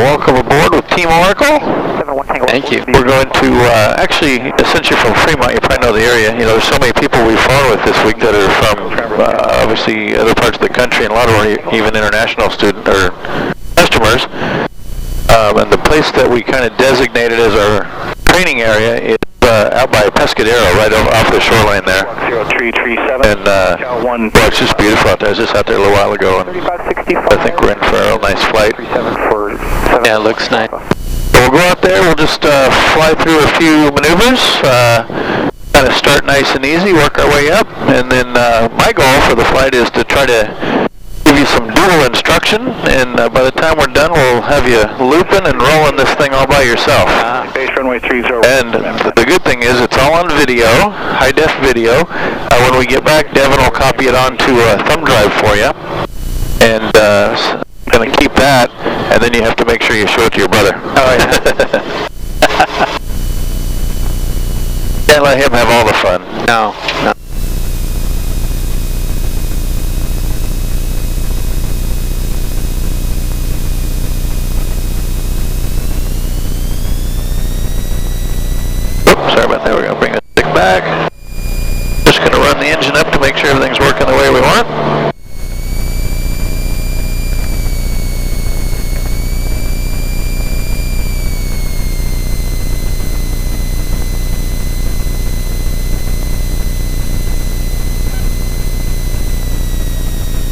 welcome aboard with Team Oracle. Thank you. We're going to actually, essentially from Fremont, you probably know the area. You know, there's so many people we've flown with this week that are from obviously other parts of the country, and a lot of them are even international student or customers. And the place that we kind of designated as our training area is out by Pescadero, right off the shoreline there. 0337. And well, it's just beautiful out there. I was just out there a little while ago, and I think we're in for a real nice flight. Yeah, it looks nice. So we'll go out there. We'll just fly through a few maneuvers. Kind of start nice and easy, work our way up, and then my goal for the flight is to try to give you some dual instruction, and by the time we're done, we'll have you looping and rolling this thing all by yourself. Base runway 30. And the good thing is it's all on video, high-def video. When we get back, Devin will copy it onto a thumb drive for you, and going to keep that, and then you have to make sure you show it to your brother. Oh, yeah. Can't let him have all the fun. No. Sorry about that, we're going to bring the stick back. Just going to run the engine up to make sure everything's working the way we want.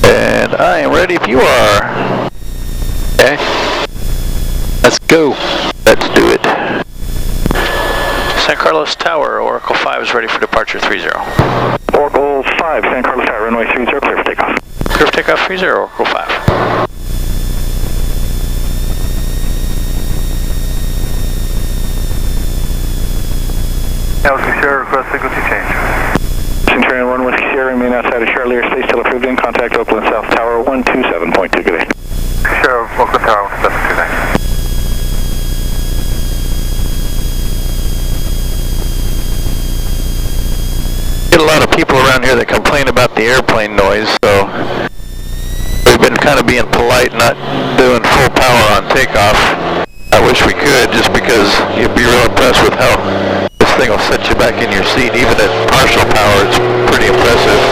And I am ready if you are. Okay. Let's go. Let's do it. San Carlos Tower, Oracle 5 is ready for departure 30. Oracle 5, San Carlos Tower, runway 30, clear for takeoff. Clear for takeoff 30, Oracle 5. Sierra, request frequency change. Centurion 1 Whiskey Sierra, remain outside of Charlie Airspace till approved in. Contact Oakland South Tower 127.2, good day. Sierra, Oakland Tower 127.2, Get a lot of people around here that complain about the airplane noise, so we've been kind of being polite, not doing full power on takeoff. I wish we could, just because you'd be real impressed with how this thing will set you back in your seat. Even at partial power, it's pretty impressive.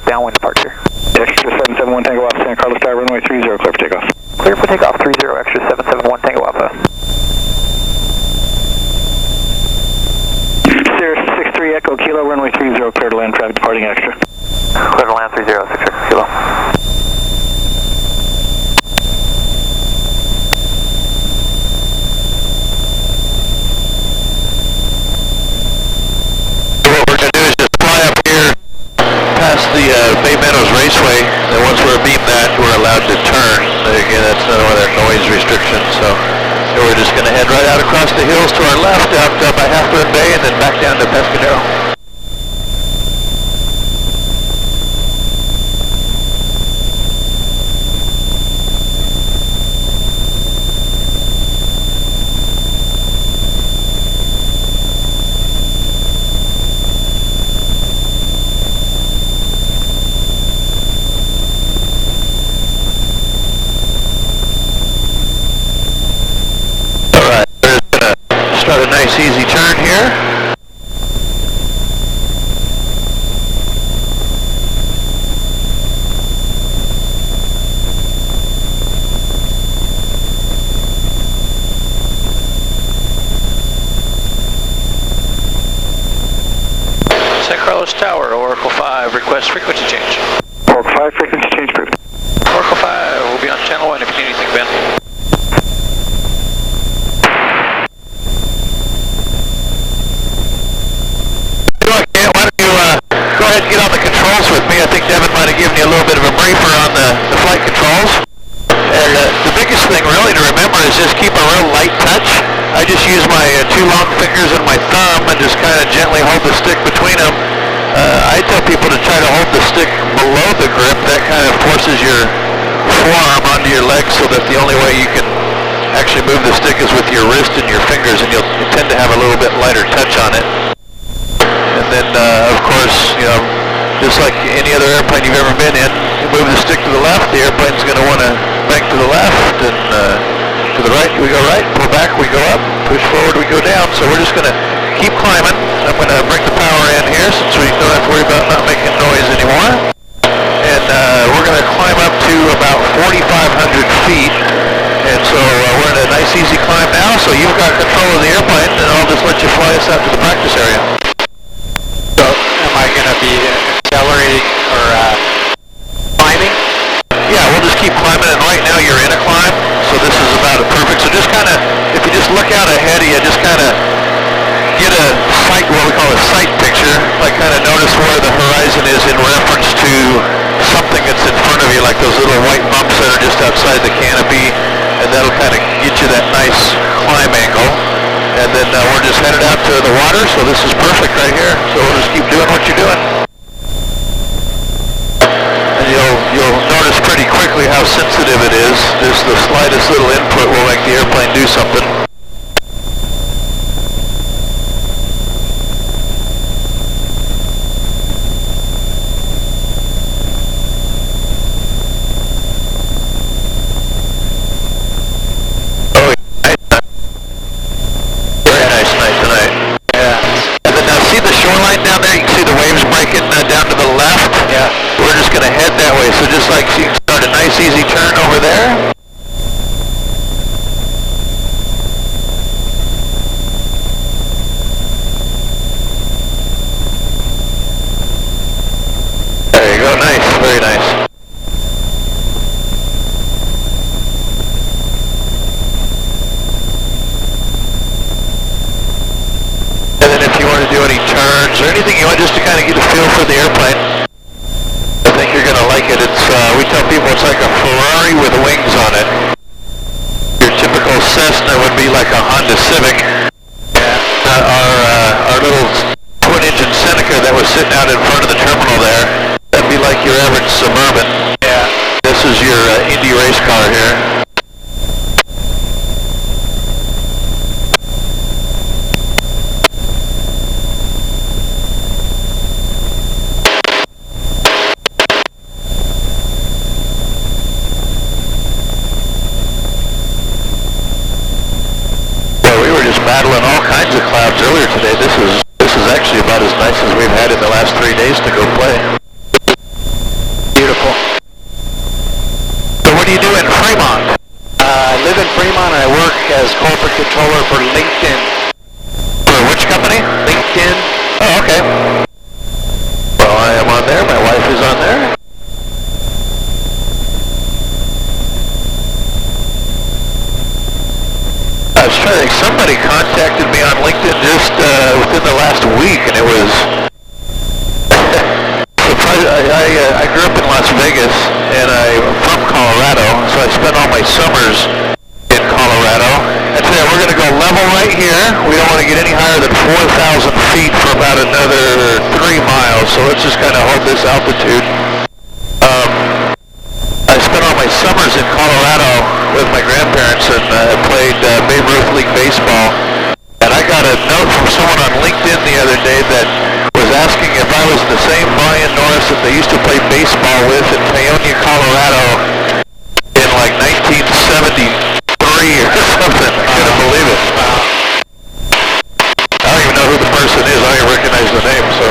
Downwind departure. Extra 771 Tango Alpha, San Carlos Tower, runway 30, clear for takeoff. Clear for takeoff 30, extra 771 Tango Alpha. Sierra 63 Echo Kilo, runway 30, clear to land, traffic departing extra. Clear to land 30, 6 Echo Kilo. The Bay Meadows Raceway, and once we're beamed that, we're allowed to turn. Again, that's none of our noise restrictions, so we're just going to head right out across the hills to our left, out by Half-Moon Bay, and then back down to Pescadero. Start a nice easy turn here. San Carlos Tower, Oracle 5, request frequency change. Oracle 5, frequency change approved. Oracle 5 will be on channel 1 if you need anything, Ben. Why don't you go ahead and get on the controls with me? I think Devin might have given you a little bit of a briefer on the flight controls. And the biggest thing really to remember is just keep a real light touch. I just use my two long fingers and my thumb and just kind of gently hold the stick between them. I tell people to try to hold the stick below the grip. That kind of forces your forearm onto your leg so that the only way you can actually move the stick is with your wrist and your fingers, and you'll tend to have a little bit lighter touch on it. And then, of course, you know, just like any other airplane you've ever been in, you move the stick to the left, the airplane's going to want to bank to the left, and to the right we go right, pull back we go up, push forward we go down. So we're just going to keep climbing. I'm going to bring the power in here since we don't have to worry about not making noise anymore. And we're going to climb up to about 4,500 feet. And so we're in a nice easy climb now, so you've got control of the airplane, and I'll just let you fly us out to the practice area. So, am I going to be accelerating or climbing? Yeah, we'll just keep climbing, and right now you're in a climb, so this is about perfect. So just kind of, if you just look out ahead of you, just kind of get a sight, what we call a sight picture, like kind of notice where the horizon is in reference to something that's in front of you, like those little white bumps that are just outside the canopy, and that'll kind of get you that nice climb angle. And then we're just headed out to the water, so this is perfect right here. So we'll just keep doing what you're doing. And you'll notice pretty quickly how sensitive it is. Just the slightest little input will make the airplane do something. Down there, you can see the waves breaking down to the left. Yeah. We're just going to head that way. So just like you can start a nice easy turn over there. There you go. Nice. Very nice. And then if you want to do any turns or anything you want just to kind of get a feel for the airplane, I think you're going to like it. It's we tell people it's like a Ferrari with wings on it. Your typical Cessna would be like a Honda Civic. Our little twin-engine Seneca that was sitting out in front of the terminal there, that'd be like your average Suburban. Yeah. This is your Indy race car here. Battling all kinds of clouds earlier today. This is actually about as nice as we've had in the last 3 days to go play. Beautiful. So what do you do in Fremont? I live in Fremont and I work as corporate controller for LinkedIn. For which company? LinkedIn. Oh, okay. Well, I am on there. My wife is on there. I was trying to think, somebody contacted me on LinkedIn just within the last week, and it was I grew up in Las Vegas, and I'm from Colorado, so I spent all my summers in Colorado. And today we're going to go level right here. We don't want to get any higher than 4,000 feet for about another 3 miles, so let's just kind of hold this altitude. I spent all my summers in Colorado with my grandparents, and I played Babe Ruth League Baseball. And I got a note from someone on LinkedIn the other day that was asking if I was the same Brian Norris that they used to play baseball with in Paonia, Colorado in like 1973 or something. I couldn't believe it. I don't even know who the person is. I don't even recognize the name, so.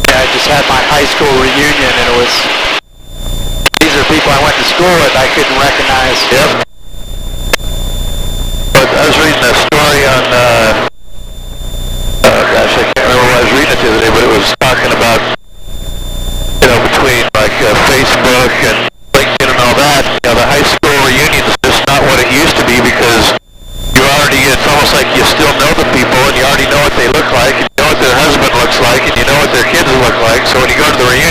I just had my high school reunion, and it was, these are people I went to school with I couldn't recognize. Yep. But I was reading a story on, gosh, I can't remember what I was reading it the other day, but it was talking about, you know, between like Facebook and LinkedIn and all that, you know, the high school reunion is just not what it used to be, because you already, it's almost like you still know the people, and you already know what they look like, and you know what their husband looks like, and you know what their kids look like. So when you go to the reunion,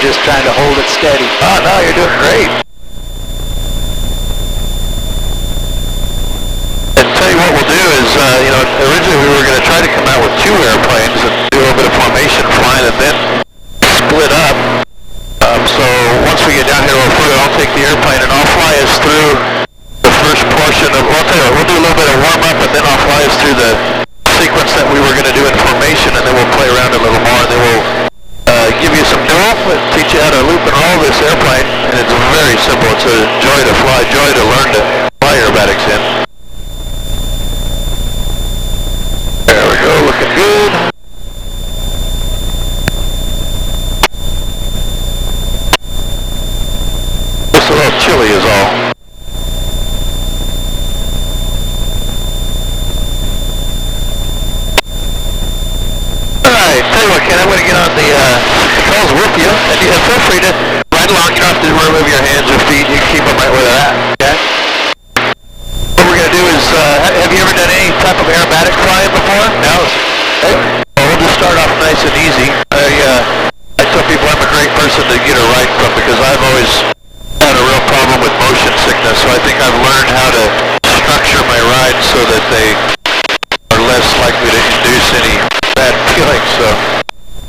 just trying to hold it steady. Oh, no, you're doing great. And tell you what we'll do is, originally we were going to try to come out with 2 airplanes and do a little bit of formation flying and then split up. So once we get down here a little further, I'll take the airplane and I'll fly us through the first portion of, we'll do a little bit of warm-up and then I'll fly us through the sequence that we were going to do in formation, and then we'll play around a little more, and then we'll give you some dual, teach you how to loop and roll this airplane, and it's very simple. It's a joy to fly, joy to learn to fly aerobatics in. There we go, looking good. Just a little chilly is all. Tell you what, Ken, I'm going to get on the controls with you, and you feel free to ride along. You don't have to remove your hands or feet. You can keep them right where they're at, okay? What we're going to do is, have you ever done any type of aerobatic flying before? No. Okay. Well, we'll just start off nice and easy. I tell people I'm a great person to get a ride from because I've always had a real problem with motion sickness, so I think I've learned how to structure my rides so that they are less likely to induce any bad feelings. So,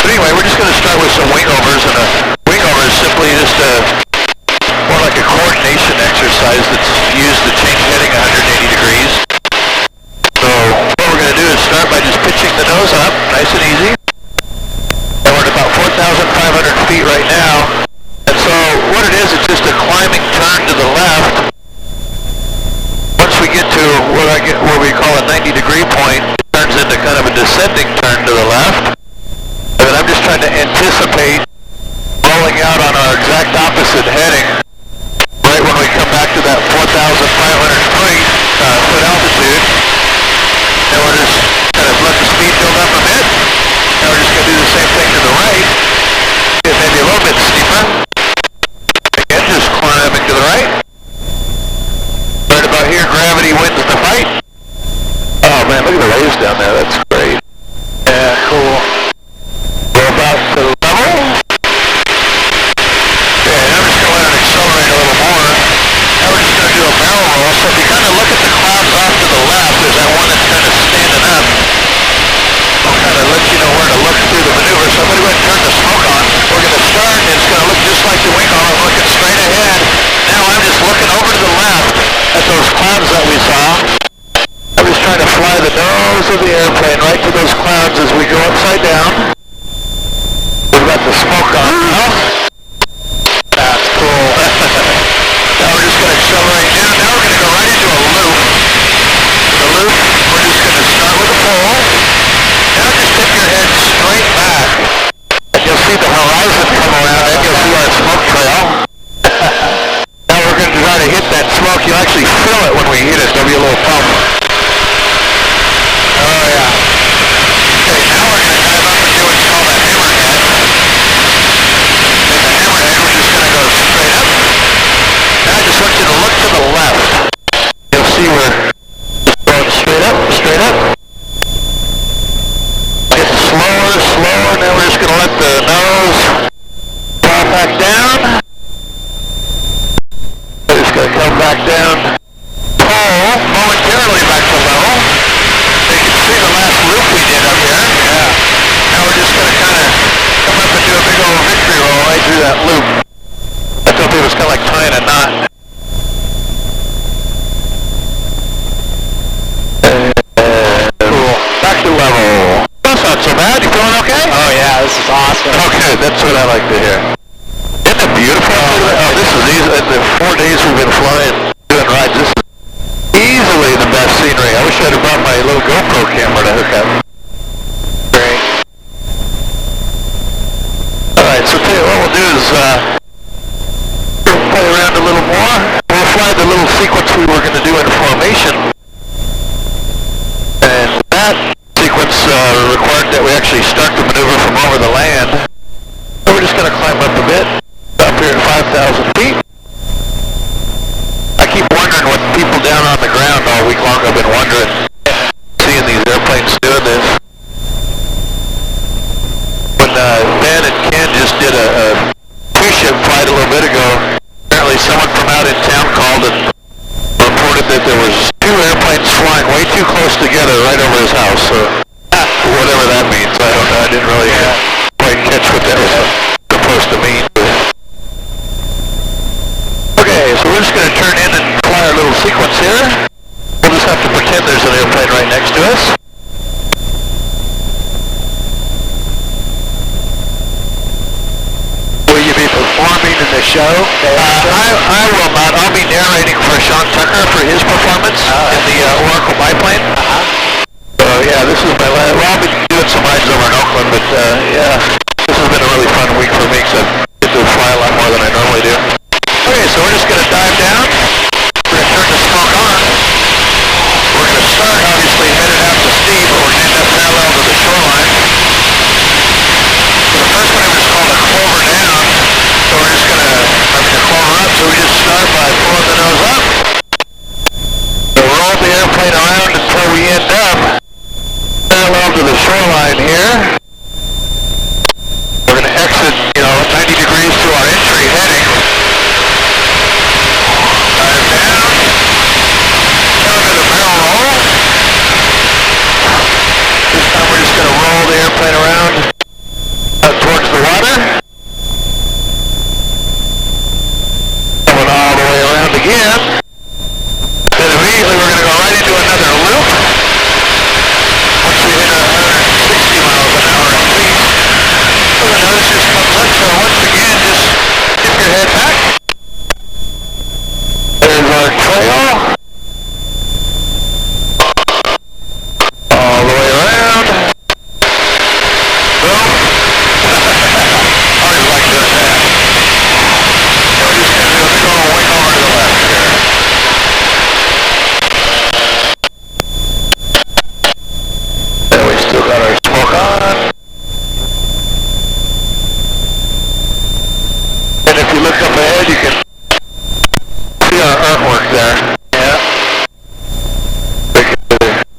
but anyway, we're just going to start with some wing overs, and a wing over is simply just more like a coordination exercise that's used to change heading 180 degrees. So what we're going to do is start by just pitching the nose up, nice and easy. And we're at about 4,500 feet right now. And so what it is, it's just a climbing turn to the left. Once we get to what we call a 90-degree point, turns into kind of a descending turn to the left. And I'm just trying to anticipate rolling out on our exact opposite heading right when we come back to that 4,500 foot altitude. And we're just kind of let the speed build up a bit. And we're just going to do the same thing to the right. Get maybe a little bit steeper. Again, just climbing to the right. Right about here, gravity wins the fight. Oh man, look at the waves down there. That's great. Yeah, cool. Go about to the level. Okay, now we're just going to let it accelerate a little more. Now we're just going to do a barrel roll. So if you kind of look at the clouds off to the left, there's that one that's kind of standing up. I'll kind of let you know where to look through the maneuver. So I'm going to go ahead and turn the smoke on. We're going to start, and it's going to look just like the wing hall. I'm looking straight ahead. Now I'm just looking over to the left at those clouds that we saw. I'm just trying to fly the nose of the airplane right to those clouds as we go upside down. We've got the smoke on now. That's cool. Now we're just going to accelerate down. Now we're going to go right into a loop. The loop, we're just going to start with a pole. Now just take your head straight back. And you'll see the horizon come around and you'll see our smoke trail. Now we're going to try to hit that smoke. You'll actually feel it when we hit it. There'll be a little pump. Oh yeah. Okay, now we're going to dive up and do what's called a hammerhead. And the hammerhead, we're just going to go straight up. Now I just want you to look to the left. You'll see we're just going straight up, straight up. Get slower, slower. Now we're just going to let the nose fall back down. We're just going to come back down. Pull momentarily back to level. You can see the last loop we did up here. Yeah. Now we're just going to kind of come up and do a big old victory roll right through that loop. I thought it was kind of like tying a knot. Cool. Back to level. That's not so bad. You feeling okay? Oh yeah, this is awesome. Okay, that's what I like to hear. Isn't it beautiful? Oh, this is easy. The 4 days we've been flying, doing rides, this is easily the best scenery. I wish I'd have brought my little GoPro camera to hook up. Great. Alright, so tell you what we'll do is we'll play around a little more. We'll fly the little sequence we were going to do in formation. And that sequence required that we actually start the maneuver from over the land. So we're just going to climb up a bit, up here at 5,000 feet. I keep wondering what people down on the ground all week long have been wondering, seeing these airplanes doing this. When Ben and Ken just did a here. We'll just have to pretend there's an airplane right next to us. Will you be performing in the show? I will not. I'll be narrating for Sean Tucker for his performance in the Oracle biplane. So yeah, this is my last. Well, I'll be doing some rides over in Oakland, but yeah, this has been a really fun week for me because I get to fly a lot more than I normally do. Okay, so we're just going to dive down. We're going to turn the smoke on. We're going to start, obviously, headed out to sea, but we're going to end up parallel to the shoreline. So the first maneuver is called a clover down. So we're just going to, clover up, so we just start by pulling the nose up. So roll the airplane around until we end up parallel to the shoreline here. We're going to exit, 90 degrees to our entry heading. Dive down. Down to the barrel roll. This time we're just going to roll the airplane around towards the water. Coming all the way around again. Then immediately we're going to go right into another loop. Once we hit 160 miles an hour at least. So the nose just comes up, so once again just tip your head back. There's our trail. All the way around. Boom. I always like doing that. And we're just going to do a big old wing over to the left here. And we still got our smoke on. And if you look up ahead, you can see our artwork there. Yeah. We can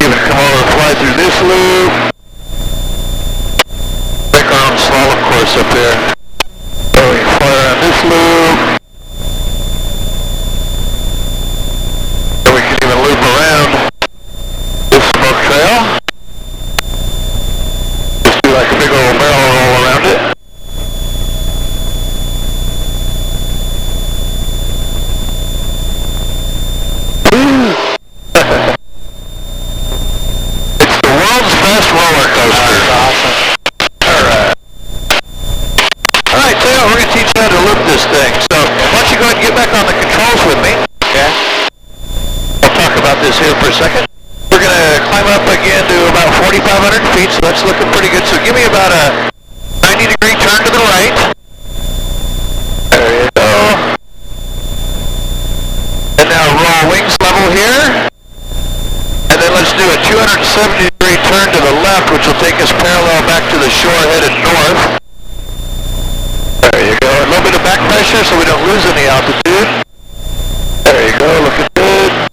even come over and fly through this loop. Make our own slalom course up here. So we can fly around this loop. And we can even loop around this smoke trail. Just do like a big old barrel roll around it. It's the world's best roller coaster. Awesome. Alright. Alright, Tail, we're going to teach you how to loop this thing. So, why don't you go ahead and get back on the controls with me. Okay. I'll talk about this here for a second. We're going to climb up again to about 4,500 feet, so that's looking pretty good. So give me about a 90-degree turn to the right. There you go. And now roll wings level here. And then let's do a 270-degree turn to the left, which will take us parallel back to the shore headed north. There you go. A little bit of back pressure so we don't lose any altitude. There you go. Looking good.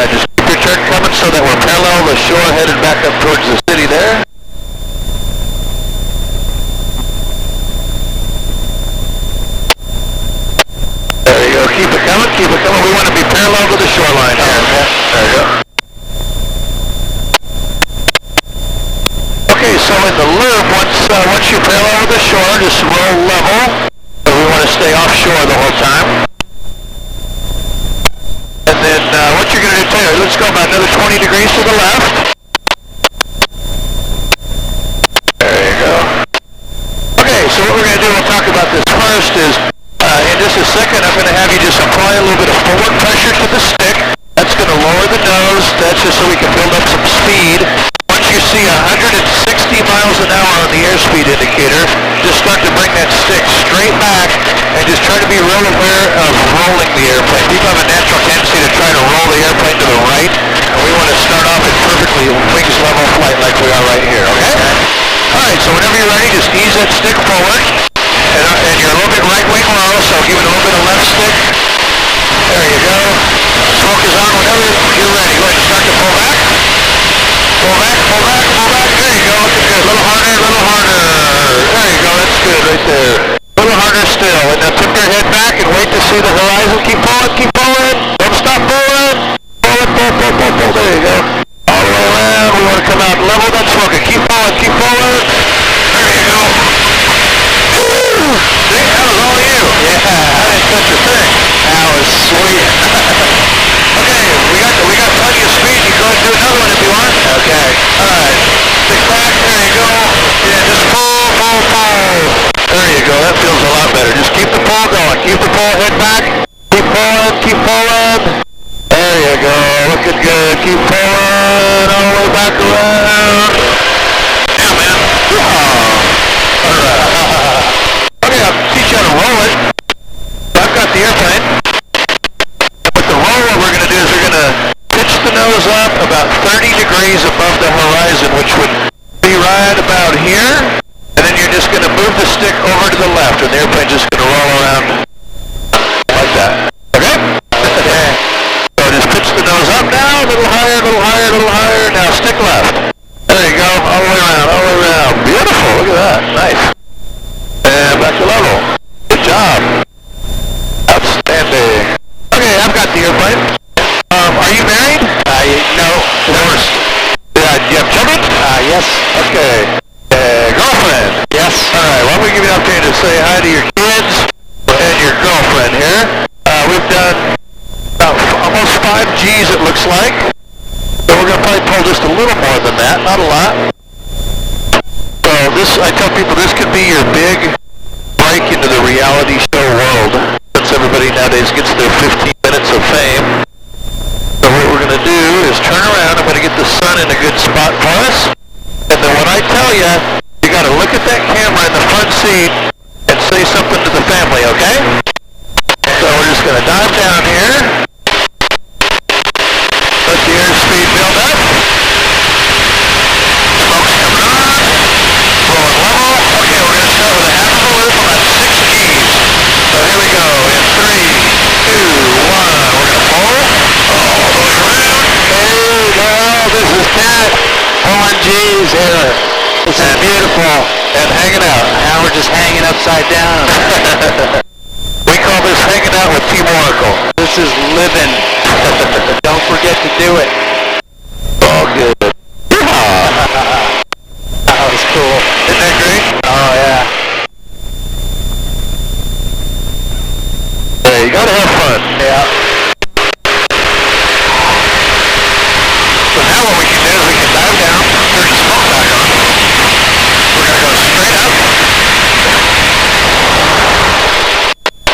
Just keep your turn coming so that we're parallel to the shore headed back up towards the city there. There you go. Keep it coming. Keep it coming. We want to be parallel to the shoreline here. There you go. Okay, so in the loop, once you're parallel to the shore, just roll level. So we want to stay offshore the whole time. And then what you're going to do, Taylor, let's go about another 20 degrees to the left. There you go. Okay, so what we're going to do, we'll talk about this first, is in just a second I'm going to have you just apply a little bit of forward pressure to the stick. That's going to lower the nose. That's just so we can build up some speed. Once you see 160 miles an hour on the airspeed indicator, just start to bring that stick straight back and just try to be real aware of rolling the airplane. People have a natural tendency to try to roll the airplane to the right, and we want to start off at perfectly wings level flight like we are right here, okay? Alright, so whenever you're ready, just ease that stick forward, and you're a little bit right wing low, so give it a little bit of left stick. There you go. Smoke is on whenever you're ready. Go ahead and start to pull back. Pull back, pull back, pull back. There you go. Looking good. A little harder, a little harder. There you go. That's good right there. A little harder still. And now tip your head back and wait to see the horizon. Keep pulling, keep pulling. Don't stop pulling. Pull it, pull, pull, pull, pull. There you go. All the way around. We want to come out level that smoking. Keep pulling, keep pulling. There you go. See, that was which would be right about here, and then you're just going to move the stick over to the left, and the airplane's just going to roll around like that. Okay? Okay. So just pitch the nose up now, a little higher, a little higher, a little higher. Now stick left. There you go, all the way around, all the way around. Beautiful, look at that, nice. And back to level. Good job. Outstanding. Okay, I've got the airplane. Are you married? No. Divorced. Do you have children? Yes. Okay. Girlfriend? Yes. Alright, why don't we give you an opportunity to say hi to your kids and your girlfriend here. We've done about almost 5 Gs it looks like. So we're going to probably pull just a little more than that, not a lot. So this, I tell people this could be your big break into the reality show world. Since everybody nowadays gets their 15 minutes of fame. So what we're going to do is turn around. I'm going to get the sun in a good spot for us. And then when I tell you, you got to look at that camera in the front seat and say something to the family, okay? So we're just going to dive down here. Let the airspeed build up. Smoke's coming on. Rolling level. Okay, we're going to start with a half of a loop on 6 Gs. So here we go. In 3, 2, 1. We're going to pull. All the way around. Hey, girl, this is Cat. Pulling G's here. This is beautiful. And hanging out. Now we're just hanging upside down. We call this hanging out with Team Oracle. This is living. Don't forget to do it. All good. That was cool. Isn't that great? Oh, yeah. Hey, you gotta have fun. Yeah. So now what we can do is we can dive down, turn the smoke back on. We're gonna go straight up.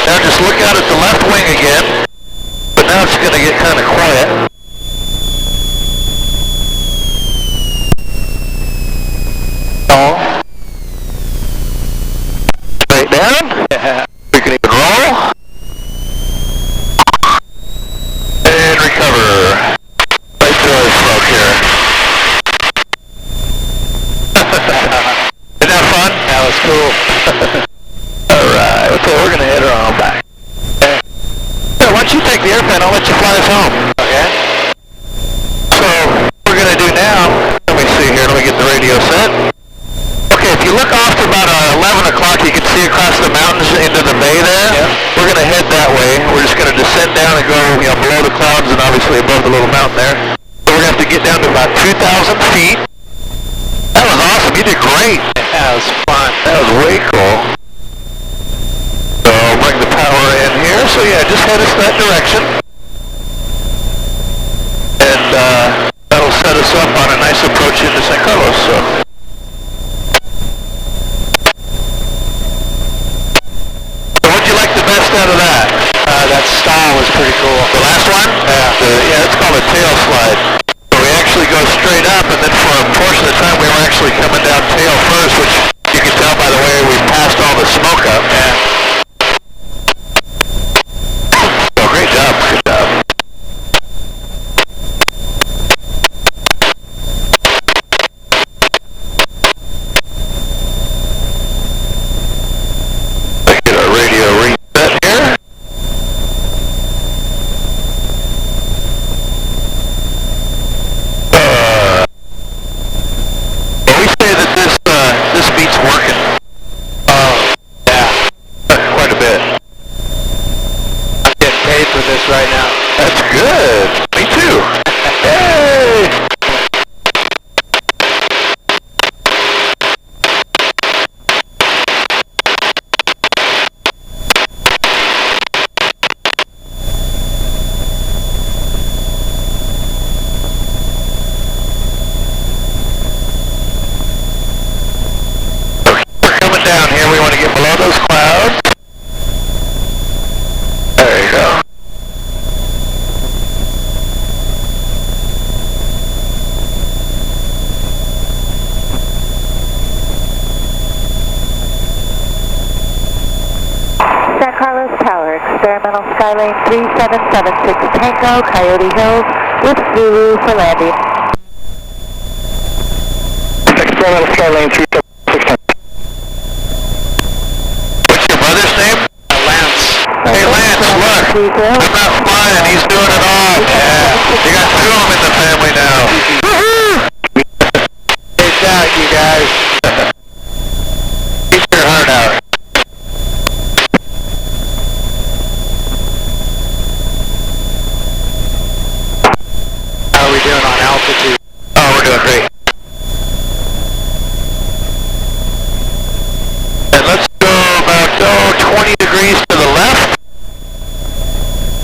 Now just look out at the left wing again. But now it's gonna get kind of quiet. Straight down. Yeah. We can even roll. And recover. Right through our smoke here. Isn't that fun? That was cool. Alright, okay, we're gonna head her on back. So why don't you take the airplane, I'll let you fly us home. Okay. So, what we're gonna do now, let me see here, let me get the radio set. Okay, if you look off to about 11 o'clock, you can see across the mountains into the bay there. Yep. We're gonna head that way. We're just gonna descend down and go, below the clouds and obviously above the little mountain there. So we're gonna have to get down to about 2,000 feet. That was awesome, you did great. That was fun. That was way cool. So I'll bring the power in here. So yeah, just head us that direction. And that'll set us up on a nice approach into San Carlos. So what'd you like the best out of that? That style was pretty cool. The last one? Yeah, it's called a tail slide. So we actually go straight up, and then for a portion of the time we were actually coming down tail first, which you can tell by the way we passed all the smoke up. Yeah. So great job, good job. Let's get our radio reset here. We say that this beats working. Oh, yeah, quite a bit. I'm getting paid for this right now. That's good. Me too. Yay! We're coming down here. We want to get below those clouds. There you go. San Carlos Tower, experimental Skylane 3776 Tango, Coyote Hills, with Zulu for landing. Experimental Skylane 376. What's your brother's name? Lance. Hey Lance, look, I'm not flying, he's doing it all. Yeah, you got two of them in the family now. It's out, you guys. Keep your heart out. How are we doing on altitude? Oh, we're doing great. And let's go about 20 degrees to the left.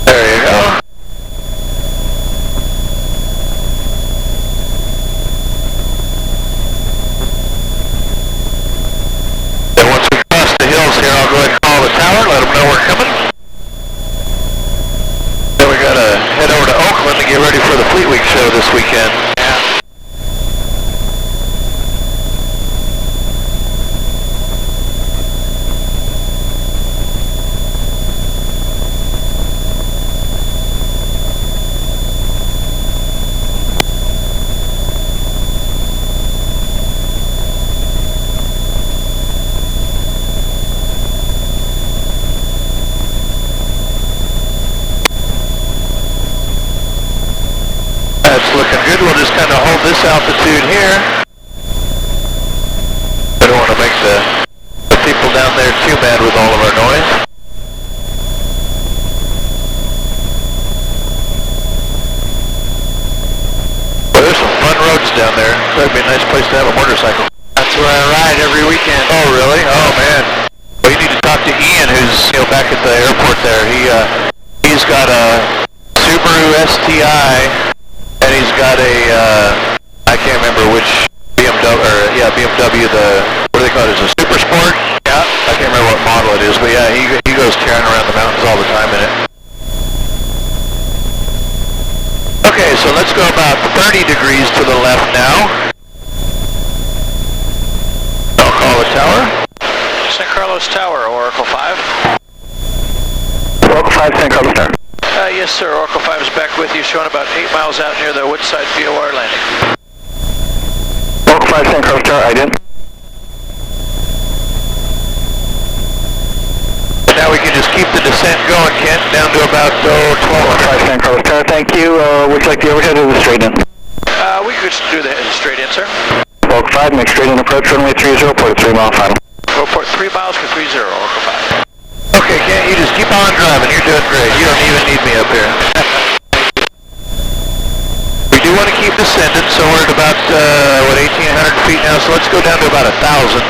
There you go. Then once we cross the hills here, I'll go ahead and call the tower, let them know we're coming. Then we gotta head over to Oakland to get ready for the Fleet Week show this weekend. That's looking good. We'll just kind of hold this altitude here. I don't want to make the people down there too mad with all of our noise. Well, there's some fun roads down there. That'd be a nice place to have a motorcycle. That's where I ride every weekend. Oh, really? Oh, man. Well, you need to talk to Ian, who's back at the airport there. He's got a Subaru STI. And he's got a, I can't remember which BMW, what do they call it, is a Super Sport? Yeah. I can't remember what model it is, but yeah, he goes tearing around the mountains all the time in it. Okay, so let's go about 30 degrees to the left now. I'll call the tower. San Carlos Tower, Oracle 5. Oracle 5, San Carlos Tower. Yes, sir. Oracle 5 is back with you, showing about 8 miles out near the Woodside VOR landing. Oracle 5, San Carlos Tower, I did. Now we can just keep the descent going, Kent, down to about 12. Oracle 5, San Carlos Tower, thank you. Would you like the overhead or the straight in? We could do the straight in, sir. Oracle 5, make straight in approach, runway 30, port 3 mile final. Report 3 miles for 30, Oracle 5. Okay, Kent, you just keep on driving. You're doing great. You don't even need me up here. We do want to keep descending, so we're at about, 1,800 feet now, so let's go down to about 1,000.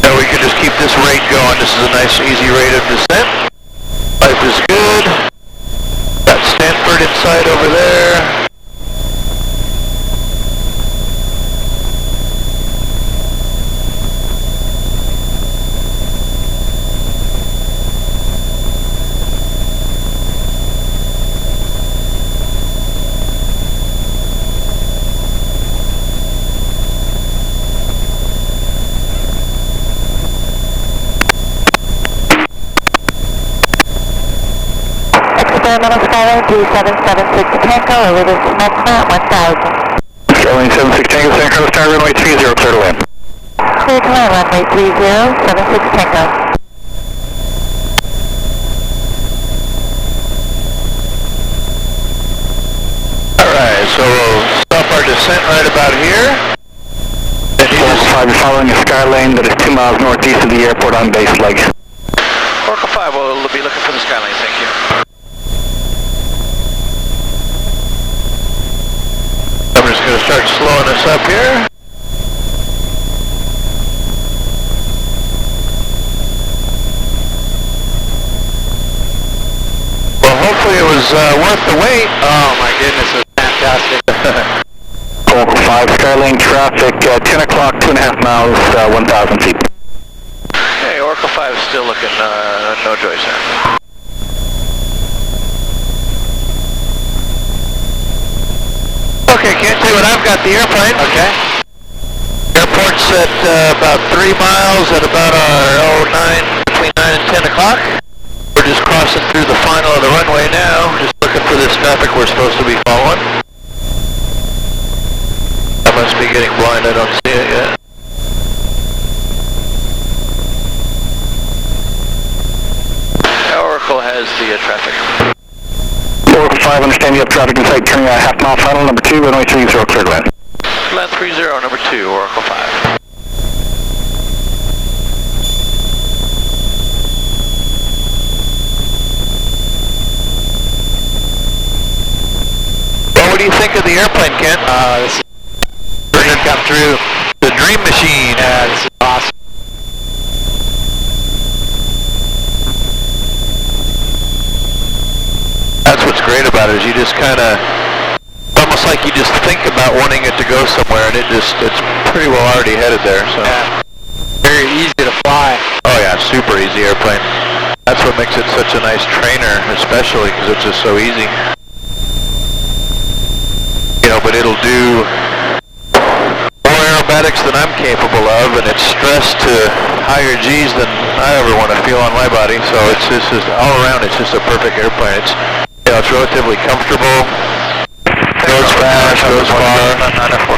So we can just keep this rate going. This is a nice, easy rate of descent. Life is good. Got Stanford inside over there. Experimental Skylane 3776 Tango over the smoke mat 1000. Skylane 76 Tango, San Carlos Tower, runway 30, clear to land. Clear to land, runway 30, 76 Tango. Alright, so we'll stop our descent right about here. Oracle 5, you're following a Skylane that is 2 miles northeast of the airport on base leg. Oracle 5 will be looking for the Skylane, thank you. I'm just going to start slowing us up here. Well, hopefully it was worth the wait. Oh my goodness, it was fantastic. Oracle 5, Skylane traffic, 10 o'clock, 2.5 miles, 1,000 feet. Hey, Oracle 5 is still looking, no joy, sir. Okay, can't see what I've got the airplane. Okay. Airport's at about 3 miles at about between 9 and 10 o'clock. We're just crossing through the final of the runway now, just looking for this traffic we're supposed to be following. I must be getting blind, I don't see it yet. the traffic. Oracle 5, understand you have traffic in sight, turning half mile final, number 2, runway 30, clear to land. Land 30, number 2, Oracle 5. What do you think of the airplane, Ken? This is bring come through. The Dream Machine. Yeah, this is awesome. That's what's great about it, is you just kind of, almost like you just think about wanting it to go somewhere, and it's pretty well already headed there. So. Yeah. Very easy to fly. Oh yeah, super easy airplane. That's what makes it such a nice trainer, especially because it's just so easy. You know, but it'll do more aerobatics than I'm capable of, and it's stressed to higher G's than I ever want to feel on my body. So it's just all around, it's just a perfect airplane. It's, you know, it's relatively comfortable, goes fast, goes far. That's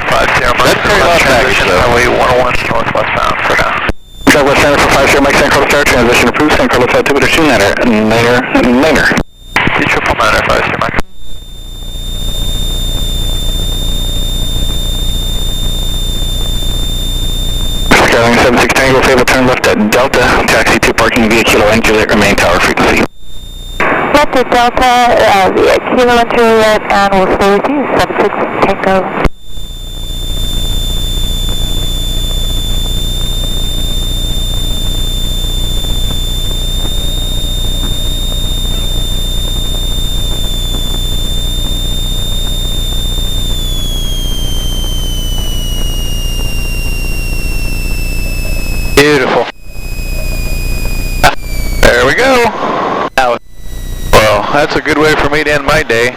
very loud baggage though. Highway 101 northwestbound for now. Southwest Center for 5 Mike San Carlos Tower, transition approved, San Carlos Tower, 2 later. Triple 9 5 Mike. Carolina 76 Tango, favorite turn left at Delta, taxi to parking via Kilo and Juliet, remain tower frequency. Left at Delta, via Kilo and Juliet, and we'll stay with you, 76 Tango. Beautiful. There we go. Well, that's a good way for me to end my day.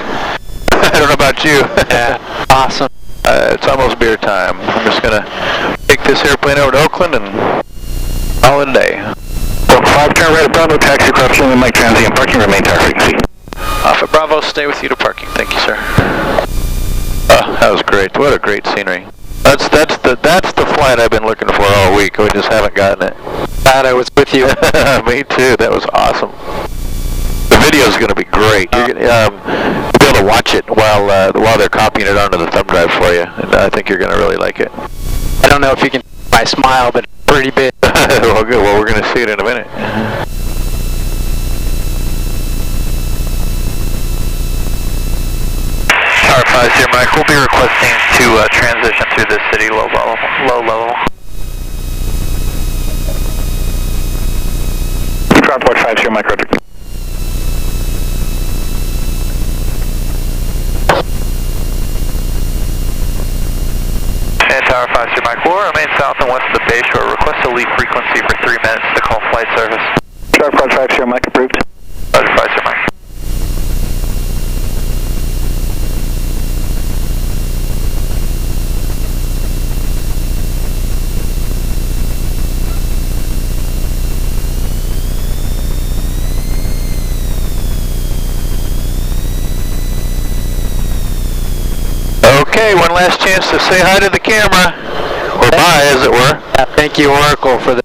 I don't know about you. Yeah, awesome. It's almost beer time. I'm just going to take this airplane over to Oakland and call it a day. Oracle 5, turn right at Bravo, taxi across Juliet, Mike transient, parking, remain tower frequency. Off at Bravo, stay with you to parking. Thank you, sir. Oh, that was great. What a great scenery. That's the flight I've been looking for all week. We just haven't gotten it. Glad I was with you. Me too. That was awesome. The video is going to be great. You're gonna, be able to watch it while they're copying it onto the thumb drive for you, and I think you're going to really like it. I don't know if you can see my smile, but it's pretty big. Well, good. Well, we're going to see it in a minute. Tower 5 here, Mike. We'll be requesting to transition through this city low level. Dropboard 5 here, Mike, roger. And Tower 5 here, Mike. We'll remain south and west of the base shore. Request a lead frequency for 3 minutes to call flight service. Dropboard 5 here, Mike, approved. Roger 5 here, Mike. Okay, one last chance to say hi to the camera, or bye, as it were. Thank you, Oracle, for the